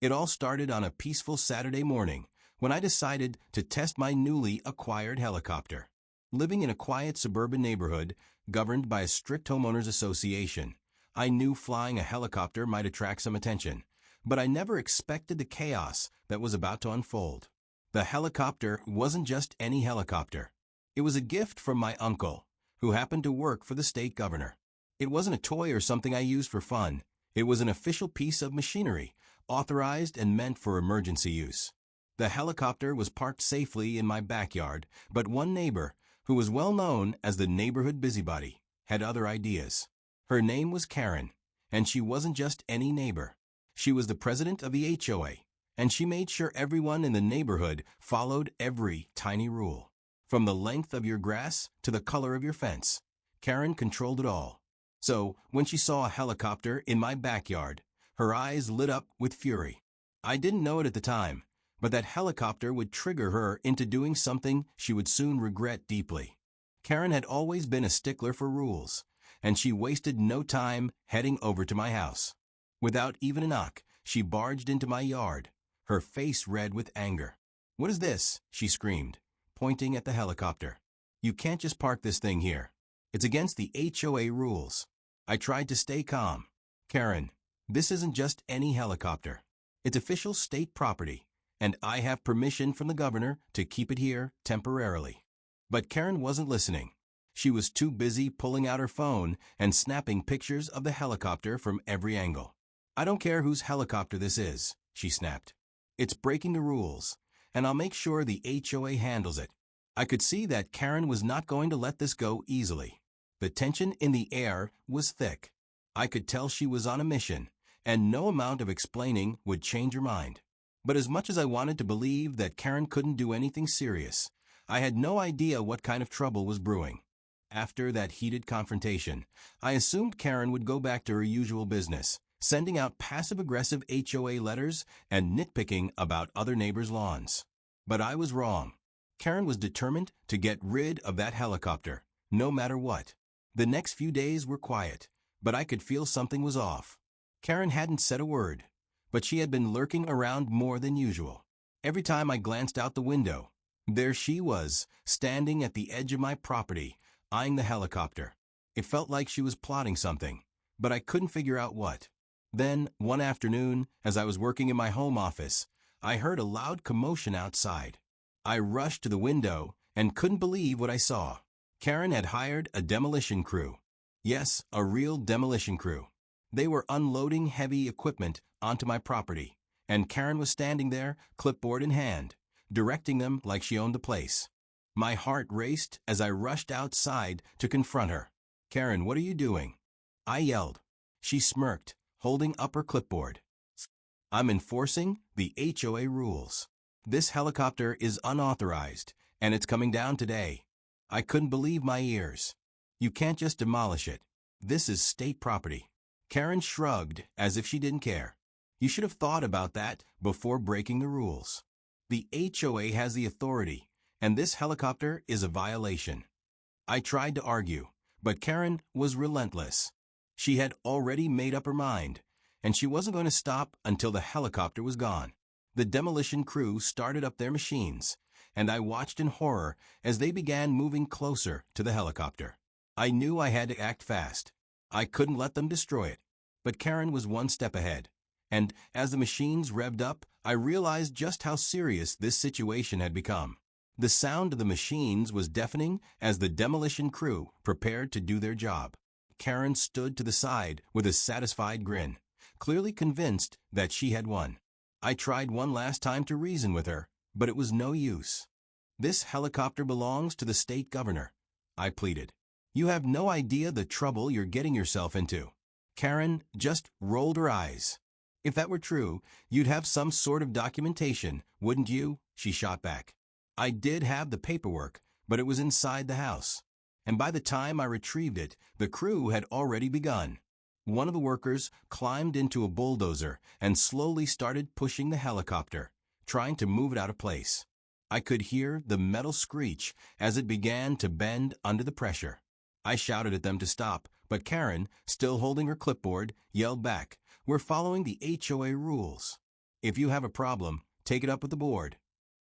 It all started on a peaceful Saturday morning when I decided to test my newly acquired helicopter. Living in a quiet suburban neighborhood governed by a strict homeowners association, I knew flying a helicopter might attract some attention, but I never expected the chaos that was about to unfold. The helicopter wasn't just any helicopter. It was a gift from my uncle, who happened to work for the state governor. It wasn't a toy or something I used for fun. It was an official piece of machinery, authorized and meant for emergency use. The helicopter was parked safely in my backyard, but one neighbor, who was well known as the neighborhood busybody, had other ideas. Her name was Karen, and she wasn't just any neighbor. She was the president of the HOA, and she made sure everyone in the neighborhood followed every tiny rule. From the length of your grass to the color of your fence, Karen controlled it all. So, when she saw a helicopter in my backyard, her eyes lit up with fury. I didn't know it at the time, but that helicopter would trigger her into doing something she would soon regret deeply. Karen had always been a stickler for rules, and she wasted no time heading over to my house. Without even a knock, she barged into my yard, her face red with anger. "What is this?" she screamed, pointing at the helicopter. "You can't just park this thing here. It's against the HOA rules." I tried to stay calm. "Karen, this isn't just any helicopter. It's official state property, and I have permission from the governor to keep it here temporarily." But Karen wasn't listening. She was too busy pulling out her phone and snapping pictures of the helicopter from every angle. "I don't care whose helicopter this is," she snapped. "It's breaking the rules, and I'll make sure the HOA handles it." I could see that Karen was not going to let this go easily. The tension in the air was thick. I could tell she was on a mission, and no amount of explaining would change her mind. But as much as I wanted to believe that Karen couldn't do anything serious, I had no idea what kind of trouble was brewing. After that heated confrontation, I assumed Karen would go back to her usual business, sending out passive-aggressive HOA letters and nitpicking about other neighbors' lawns. But I was wrong. Karen was determined to get rid of that helicopter, no matter what. The next few days were quiet, but I could feel something was off. Karen hadn't said a word, but she had been lurking around more than usual. Every time I glanced out the window, there she was, standing at the edge of my property, eyeing the helicopter. It felt like she was plotting something, but I couldn't figure out what. Then, one afternoon, as I was working in my home office, I heard a loud commotion outside. I rushed to the window and couldn't believe what I saw. Karen had hired a demolition crew. Yes, a real demolition crew. They were unloading heavy equipment onto my property, and Karen was standing there, clipboard in hand, directing them like she owned the place. My heart raced as I rushed outside to confront her. "Karen, what are you doing?" I yelled. She smirked, holding up her clipboard. "I'm enforcing the HOA rules. This helicopter is unauthorized, and it's coming down today." I couldn't believe my ears. "You can't just demolish it. This is state property." Karen shrugged as if she didn't care. "You should have thought about that before breaking the rules. The HOA has the authority, and this helicopter is a violation." I tried to argue, but Karen was relentless. She had already made up her mind, and she wasn't going to stop until the helicopter was gone. The demolition crew started up their machines, and I watched in horror as they began moving closer to the helicopter. I knew I had to act fast. I couldn't let them destroy it. But Karen was one step ahead, and as the machines revved up, I realized just how serious this situation had become. The sound of the machines was deafening as the demolition crew prepared to do their job. Karen stood to the side with a satisfied grin, clearly convinced that she had won. I tried one last time to reason with her, but it was no use. "This helicopter belongs to the state governor," I pleaded. "You have no idea the trouble you're getting yourself into." Karen just rolled her eyes. "If that were true, you'd have some sort of documentation, wouldn't you?" she shot back. I did have the paperwork, but it was inside the house. And by the time I retrieved it, the crew had already begun. One of the workers climbed into a bulldozer and slowly started pushing the helicopter, trying to move it out of place. I could hear the metal screech as it began to bend under the pressure. I shouted at them to stop, but Karen, still holding her clipboard, yelled back, "We're following the HOA rules." If you have a problem, take it up with the board.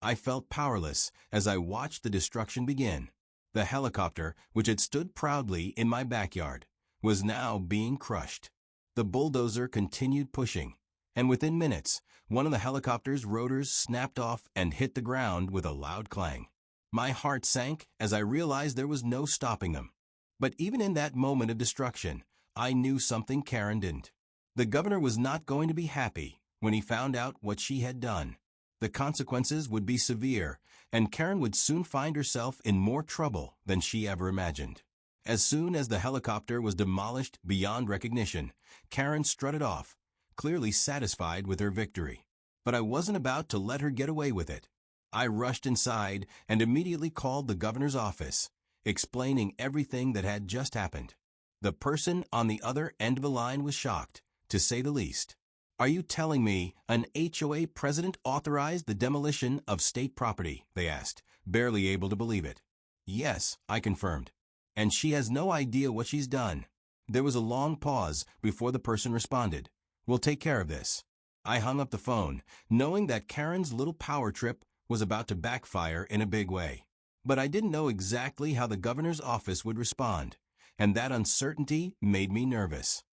I felt powerless as I watched the destruction begin. The helicopter, which had stood proudly in my backyard, was now being crushed. The bulldozer continued pushing, and within minutes, one of the helicopter's rotors snapped off and hit the ground with a loud clang. My heart sank as I realized there was no stopping them. But even in that moment of destruction, I knew something Karen didn't. The governor was not going to be happy when he found out what she had done. The consequences would be severe, and Karen would soon find herself in more trouble than she ever imagined. As soon as the helicopter was demolished beyond recognition, Karen strutted off, clearly satisfied with her victory. But I wasn't about to let her get away with it. I rushed inside and immediately called the governor's office, explaining everything that had just happened. The person on the other end of the line was shocked, to say the least. "Are you telling me an HOA president authorized the demolition of state property?" they asked, barely able to believe it. "Yes," I confirmed. "And she has no idea what she's done." There was a long pause before the person responded. "We'll take care of this." I hung up the phone, knowing that Karen's little power trip was about to backfire in a big way. But I didn't know exactly how the governor's office would respond, and that uncertainty made me nervous.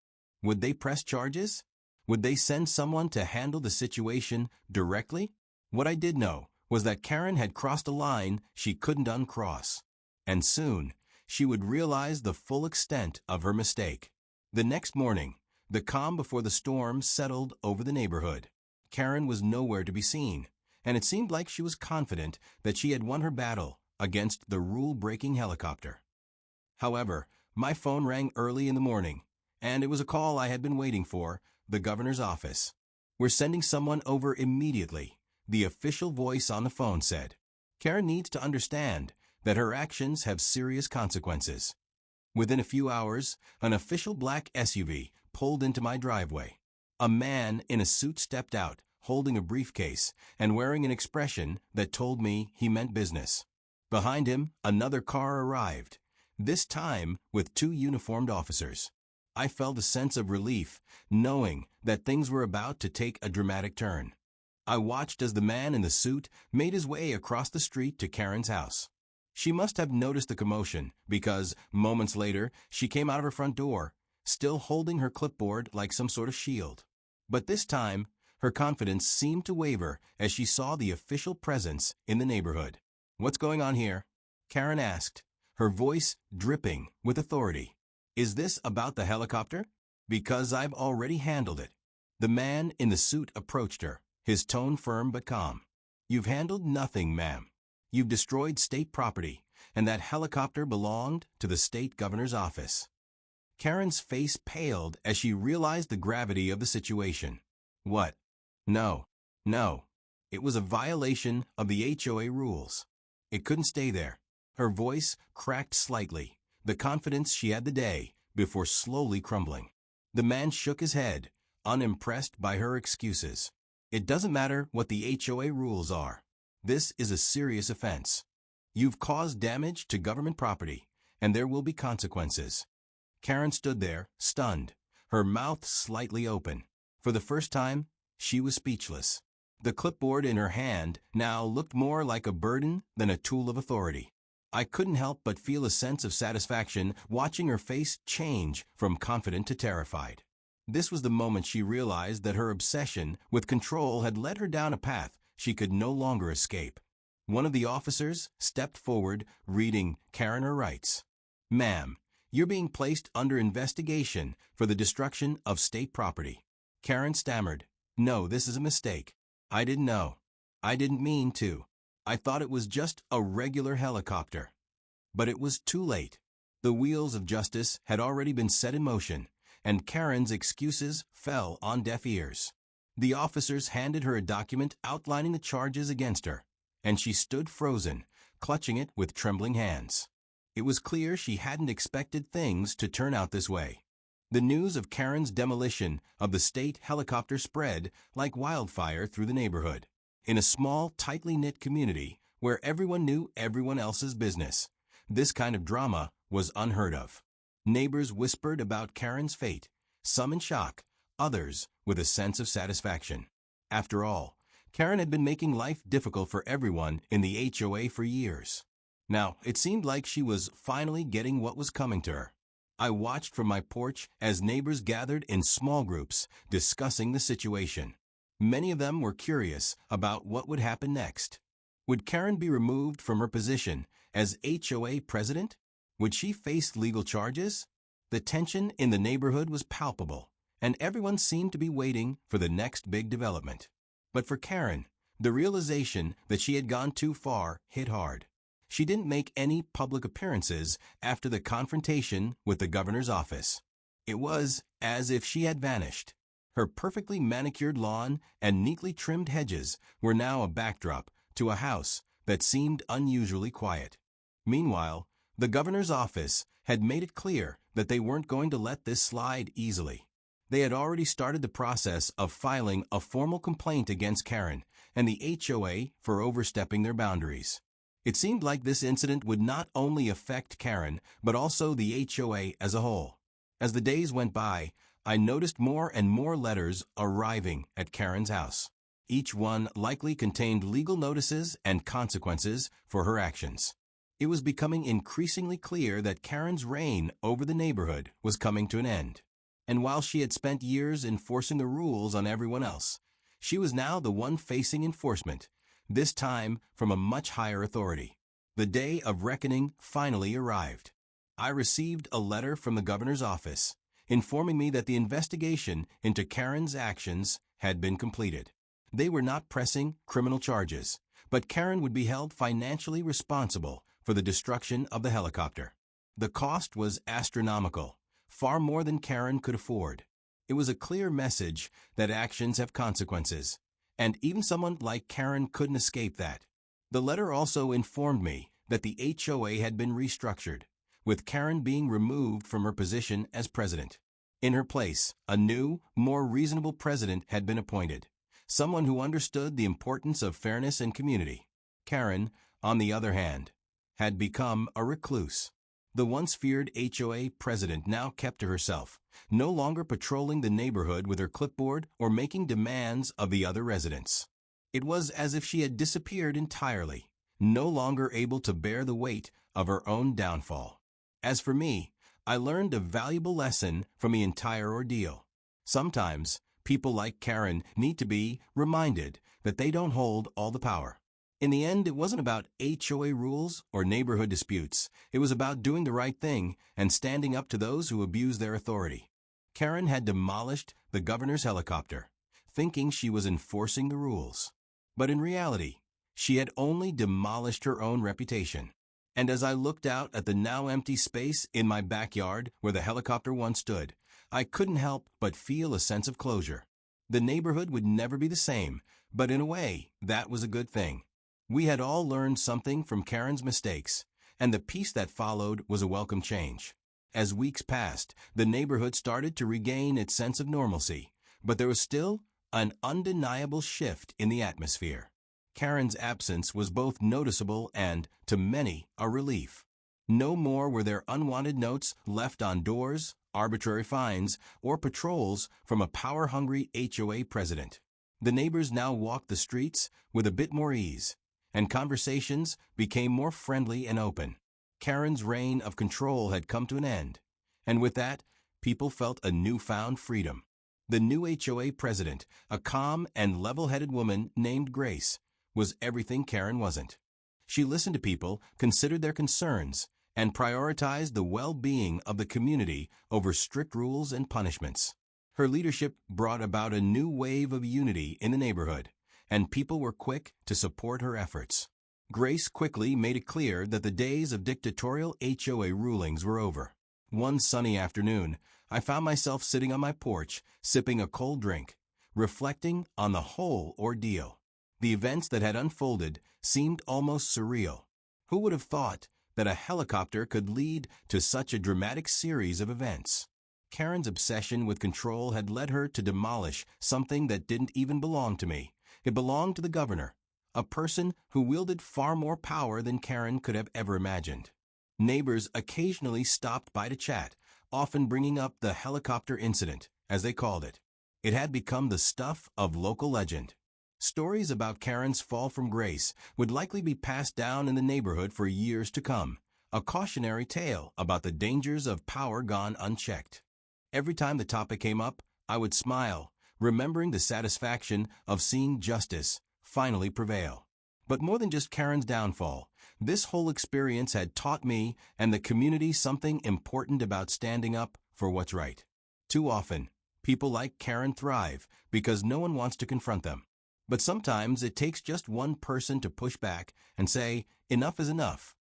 Would they press charges? Would they send someone to handle the situation directly? What I did know was that Karen had crossed a line she couldn't uncross. And soon, she would realize the full extent of her mistake. The next morning, the calm before the storm settled over the neighborhood. Karen was nowhere to be seen, and it seemed like she was confident that she had won her battle against the rule-breaking helicopter. However, my phone rang early in the morning, and it was a call I had been waiting for, the governor's office. "We're sending someone over immediately," the official voice on the phone said. "Karen needs to understand that her actions have serious consequences." Within a few hours, an official black SUV pulled into my driveway. A man in a suit stepped out, holding a briefcase and wearing an expression that told me he meant business. Behind him, another car arrived, this time with 2 uniformed officers. I felt a sense of relief, knowing that things were about to take a dramatic turn. I watched as the man in the suit made his way across the street to Karen's house. She must have noticed the commotion, because, moments later, she came out of her front door, still holding her clipboard like some sort of shield. But this time, her confidence seemed to waver as she saw the official presence in the neighborhood. "What's going on here?" Karen asked, her voice dripping with authority. "Is this about the helicopter? Because I've already handled it." The man in the suit approached her, his tone firm but calm. "You've handled nothing, ma'am. You've destroyed state property, and that helicopter belonged to the state governor's office." Karen's face paled as she realized the gravity of the situation. "What? No. It was a violation of the HOA rules. It couldn't stay there." Her voice cracked slightly, the confidence she had the day before slowly crumbling. The man shook his head, unimpressed by her excuses. "It doesn't matter what the HOA rules are. This is a serious offense. You've caused damage to government property, and there will be consequences." Karen stood there, stunned, her mouth slightly open. For the first time, she was speechless. The clipboard in her hand now looked more like a burden than a tool of authority. I couldn't help but feel a sense of satisfaction watching her face change from confident to terrified. This was the moment she realized that her obsession with control had led her down a path she could no longer escape. One of the officers stepped forward, reading Karen her rights. "Ma'am, you're being placed under investigation for the destruction of state property." Karen stammered, "No, this is a mistake. I didn't know. I didn't mean to. I thought it was just a regular helicopter." But it was too late. The wheels of justice had already been set in motion, and Karen's excuses fell on deaf ears. The officers handed her a document outlining the charges against her, and she stood frozen, clutching it with trembling hands. It was clear she hadn't expected things to turn out this way. The news of Karen's demolition of the state helicopter spread like wildfire through the neighborhood. In a small, tightly knit community where everyone knew everyone else's business, this kind of drama was unheard of. Neighbors whispered about Karen's fate, some in shock, others with a sense of satisfaction. After all, Karen had been making life difficult for everyone in the HOA for years. Now, it seemed like she was finally getting what was coming to her. I watched from my porch as neighbors gathered in small groups, discussing the situation. Many of them were curious about what would happen next. Would Karen be removed from her position as HOA president? Would she face legal charges? The tension in the neighborhood was palpable, and everyone seemed to be waiting for the next big development. But for Karen, the realization that she had gone too far hit hard. She didn't make any public appearances after the confrontation with the governor's office. It was as if she had vanished. Her perfectly manicured lawn and neatly trimmed hedges were now a backdrop to a house that seemed unusually quiet. Meanwhile, the governor's office had made it clear that they weren't going to let this slide easily. They had already started the process of filing a formal complaint against Karen and the HOA for overstepping their boundaries. It seemed like this incident would not only affect Karen, but also the HOA as a whole. As the days went by, I noticed more and more letters arriving at Karen's house. Each one likely contained legal notices and consequences for her actions. It was becoming increasingly clear that Karen's reign over the neighborhood was coming to an end. And while she had spent years enforcing the rules on everyone else, she was now the one facing enforcement, this time from a much higher authority. The day of reckoning finally arrived. I received a letter from the governor's office, informing me that the investigation into Karen's actions had been completed. They were not pressing criminal charges, but Karen would be held financially responsible for the destruction of the helicopter. The cost was astronomical, far more than Karen could afford. It was a clear message that actions have consequences, and even someone like Karen couldn't escape that. The letter also informed me that the HOA had been restructured, with Karen being removed from her position as president. In her place, a new, more reasonable president had been appointed, someone who understood the importance of fairness and community. Karen, on the other hand, had become a recluse. The once feared HOA president now kept to herself, no longer patrolling the neighborhood with her clipboard or making demands of the other residents. It was as if she had disappeared entirely, no longer able to bear the weight of her own downfall. As for me, I learned a valuable lesson from the entire ordeal. Sometimes, people like Karen need to be reminded that they don't hold all the power. In the end, it wasn't about HOA rules or neighborhood disputes. It was about doing the right thing and standing up to those who abuse their authority. Karen had demolished the governor's helicopter, thinking she was enforcing the rules. But in reality, she had only demolished her own reputation. And as I looked out at the now empty space in my backyard where the helicopter once stood, I couldn't help but feel a sense of closure. The neighborhood would never be the same, but in a way, that was a good thing. We had all learned something from Karen's mistakes, and the peace that followed was a welcome change. As weeks passed, the neighborhood started to regain its sense of normalcy, but there was still an undeniable shift in the atmosphere. Karen's absence was both noticeable and, to many, a relief. No more were there unwanted notes left on doors, arbitrary fines, or patrols from a power-hungry HOA president. The neighbors now walked the streets with a bit more ease, and conversations became more friendly and open. Karen's reign of control had come to an end, and with that, people felt a newfound freedom. The new HOA president, a calm and level-headed woman named Grace, was everything Karen wasn't. She listened to people, considered their concerns, and prioritized the well-being of the community over strict rules and punishments. Her leadership brought about a new wave of unity in the neighborhood, and people were quick to support her efforts. Grace quickly made it clear that the days of dictatorial HOA rulings were over. One sunny afternoon, I found myself sitting on my porch, sipping a cold drink, reflecting on the whole ordeal. The events that had unfolded seemed almost surreal. Who would have thought that a helicopter could lead to such a dramatic series of events? Karen's obsession with control had led her to demolish something that didn't even belong to me. It belonged to the governor, a person who wielded far more power than Karen could have ever imagined. Neighbors occasionally stopped by to chat, often bringing up the helicopter incident, as they called it. It had become the stuff of local legend. Stories about Karen's fall from grace would likely be passed down in the neighborhood for years to come, a cautionary tale about the dangers of power gone unchecked. Every time the topic came up, I would smile, remembering the satisfaction of seeing justice finally prevail. But more than just Karen's downfall, this whole experience had taught me and the community something important about standing up for what's right. Too often, people like Karen thrive because no one wants to confront them. But sometimes it takes just one person to push back and say, enough is enough.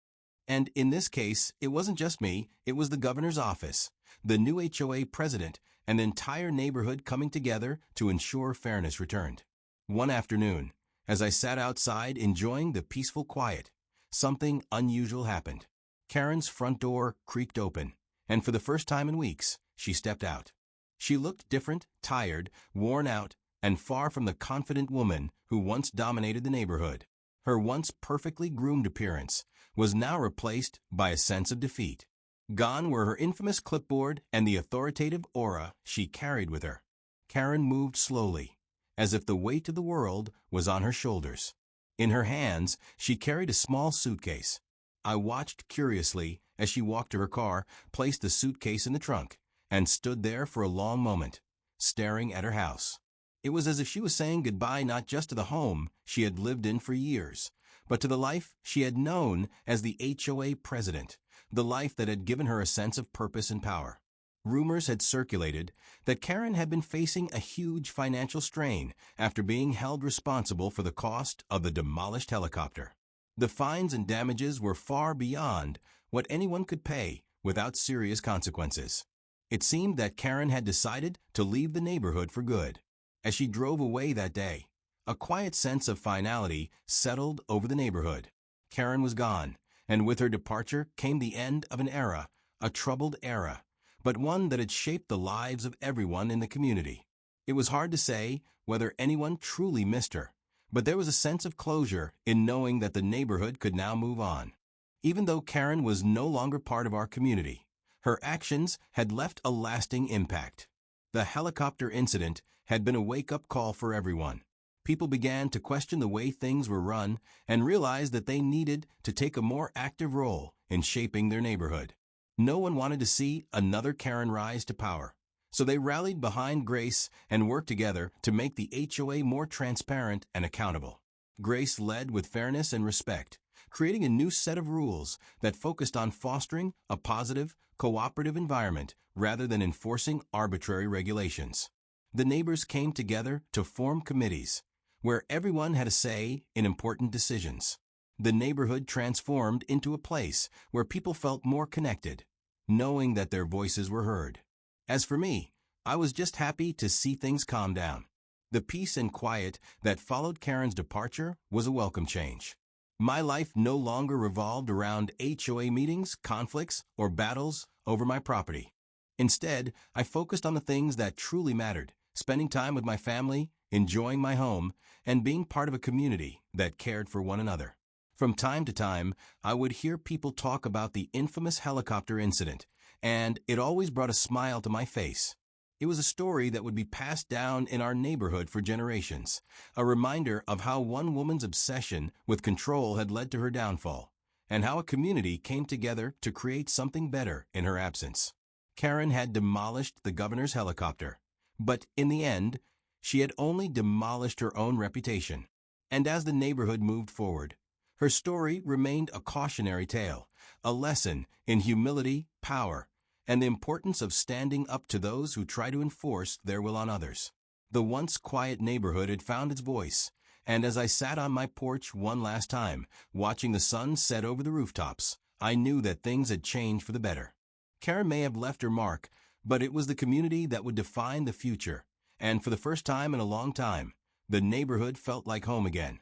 And in this case, it wasn't just me, it was the governor's office, the new HOA president, and the entire neighborhood coming together to ensure fairness returned. One afternoon, as I sat outside enjoying the peaceful quiet, something unusual happened. Karen's front door creaked open, and for the first time in weeks, she stepped out. She looked different, tired, worn out, and far from the confident woman who once dominated the neighborhood. Her once perfectly groomed appearance was now replaced by a sense of defeat. Gone were her infamous clipboard and the authoritative aura she carried with her. Karen moved slowly, as if the weight of the world was on her shoulders. In her hands, she carried a small suitcase. I watched curiously as she walked to her car, placed the suitcase in the trunk, and stood there for a long moment, staring at her house. It was as if she was saying goodbye not just to the home she had lived in for years, but to the life she had known as the HOA president, the life that had given her a sense of purpose and power. Rumors had circulated that Karen had been facing a huge financial strain after being held responsible for the cost of the demolished helicopter. The fines and damages were far beyond what anyone could pay without serious consequences. It seemed that Karen had decided to leave the neighborhood for good. As she drove away that day, a quiet sense of finality settled over the neighborhood. Karen was gone, and with her departure came the end of an era, a troubled era, but one that had shaped the lives of everyone in the community. It was hard to say whether anyone truly missed her, but there was a sense of closure in knowing that the neighborhood could now move on. Even though Karen was no longer part of our community, her actions had left a lasting impact. The helicopter incident had been a wake-up call for everyone. People began to question the way things were run and realized that they needed to take a more active role in shaping their neighborhood. No one wanted to see another Karen rise to power, so they rallied behind Grace and worked together to make the HOA more transparent and accountable. Grace led with fairness and respect, creating a new set of rules that focused on fostering a positive, cooperative environment rather than enforcing arbitrary regulations. The neighbors came together to form committees, where everyone had a say in important decisions. The neighborhood transformed into a place where people felt more connected, knowing that their voices were heard. As for me, I was just happy to see things calm down. The peace and quiet that followed Karen's departure was a welcome change. My life no longer revolved around HOA meetings, conflicts, or battles over my property. Instead, I focused on the things that truly mattered, spending time with my family, enjoying my home, and being part of a community that cared for one another. From time to time, I would hear people talk about the infamous helicopter incident, and it always brought a smile to my face. It was a story that would be passed down in our neighborhood for generations, a reminder of how one woman's obsession with control had led to her downfall, and how a community came together to create something better in her absence. Karen had demolished the governor's helicopter, but in the end, she had only demolished her own reputation. And as the neighborhood moved forward, her story remained a cautionary tale, a lesson in humility, power, and the importance of standing up to those who try to enforce their will on others. The once quiet neighborhood had found its voice, and as I sat on my porch one last time, watching the sun set over the rooftops, I knew that things had changed for the better. Karen may have left her mark, but it was the community that would define the future, and for the first time in a long time, the neighborhood felt like home again.